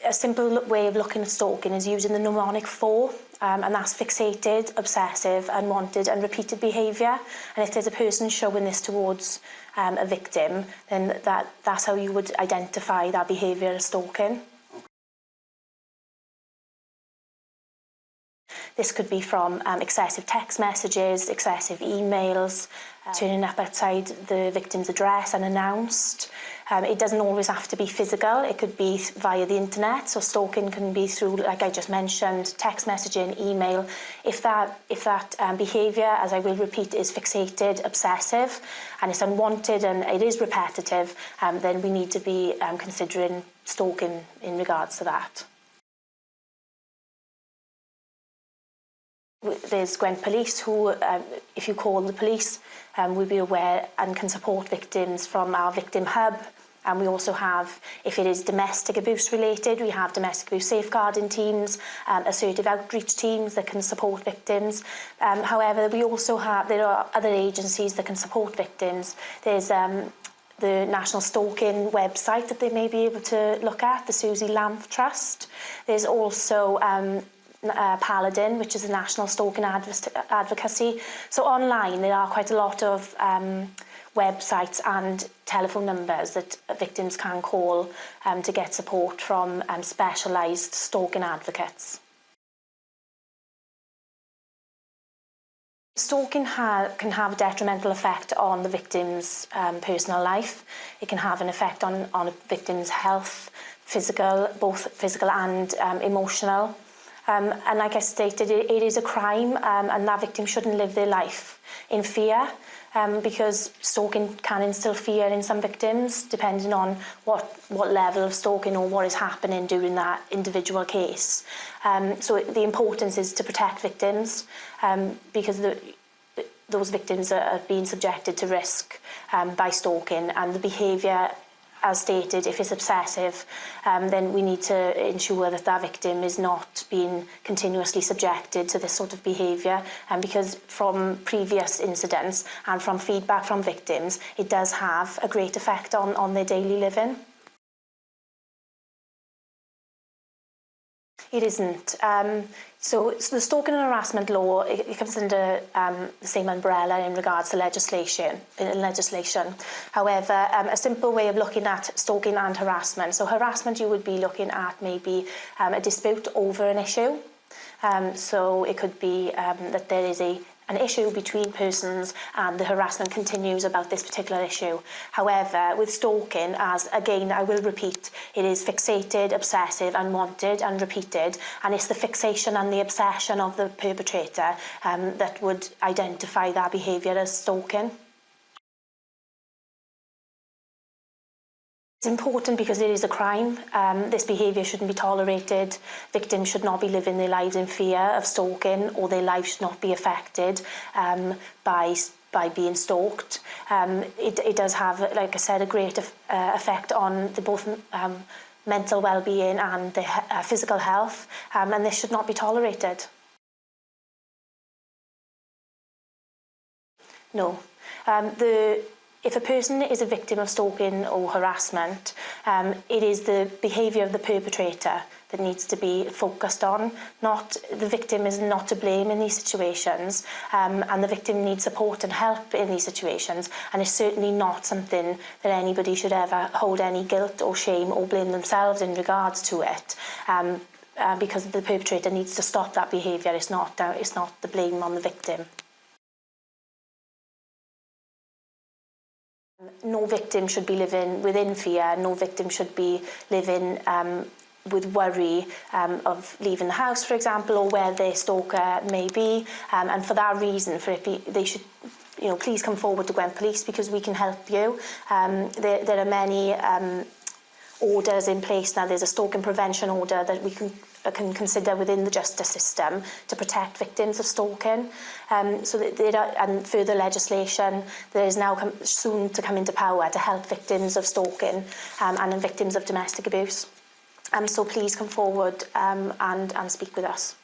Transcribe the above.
a simple way of looking at stalking is using the mnemonic 4, and that's fixated, obsessive, unwanted and repeated behaviour. And if there's a person showing this towards a victim, then that's how you would identify that behaviour as stalking. This could be from excessive text messages, excessive emails, turning up outside the victim's address unannounced. It doesn't always have to be physical, it could be via the internet. So stalking can be through, like I just mentioned, text messaging, email. If that behaviour, as I will repeat, is fixated, obsessive, and it's unwanted and it is repetitive, then we need to be considering stalking in regards to that. There's Gwent Police who, if you call the police, will be aware and can support victims from our victim hub. And we also have, if it is domestic abuse related, we have domestic abuse safeguarding teams, assertive outreach teams that can support victims. However, we also have, there are other agencies that can support victims. There's the National Stalking website that they may be able to look at, the Susie Lamp Trust. There's also Paladin, which is the National Stalking Advocacy. So online there are quite a lot of websites and telephone numbers that victims can call to get support from specialised stalking advocates. Stalking can have a detrimental effect on the victim's personal life. It can have an effect on a victim's health, both physical and emotional. And like I stated, it is a crime, and that victim shouldn't live their life in fear, because stalking can instill fear in some victims, depending on what level of stalking or what is happening during that individual case. So the importance is to protect victims, because those victims are being subjected to risk by stalking, and the behaviour, as stated, if it's obsessive, then we need to ensure that that victim is not being continuously subjected to this sort of behaviour, because from previous incidents and from feedback from victims, it does have a great effect on their daily living. It isn't. So the stalking and harassment law, it comes under the same umbrella in regards to legislation. However, a simple way of looking at stalking and harassment. So harassment, you would be looking at maybe a dispute over an issue. So it could be that there is an issue between persons and the harassment continues about this particular issue. However, with stalking, as again I will repeat, it is fixated, obsessive, unwanted and repeated, and it's the fixation and the obsession of the perpetrator that would identify that behaviour as stalking. It's important because it is a crime. This behaviour shouldn't be tolerated. Victims should not be living their lives in fear of stalking, or their lives should not be affected by being stalked. It does have, like I said, a great effect on both mental well-being and the physical health, and this should not be tolerated. No. If a person is a victim of stalking or harassment, it is the behaviour of the perpetrator that needs to be focused on. The victim is not to blame in these situations, and the victim needs support and help in these situations, and it's certainly not something that anybody should ever hold any guilt or shame or blame themselves in regards to it, because the perpetrator needs to stop that behaviour. It's not the blame on the victim. No victim should be living within fear. No victim should be living with worry of leaving the house, for example, or where their stalker may be. And for that reason, they should, please come forward to Gwent Police, because we can help you. There are many orders in place now. There's a stalking prevention order that we can consider within the justice system to protect victims of stalking. So that and further legislation that is now soon to come into power to help victims of stalking and victims of domestic abuse. So please come forward and speak with us.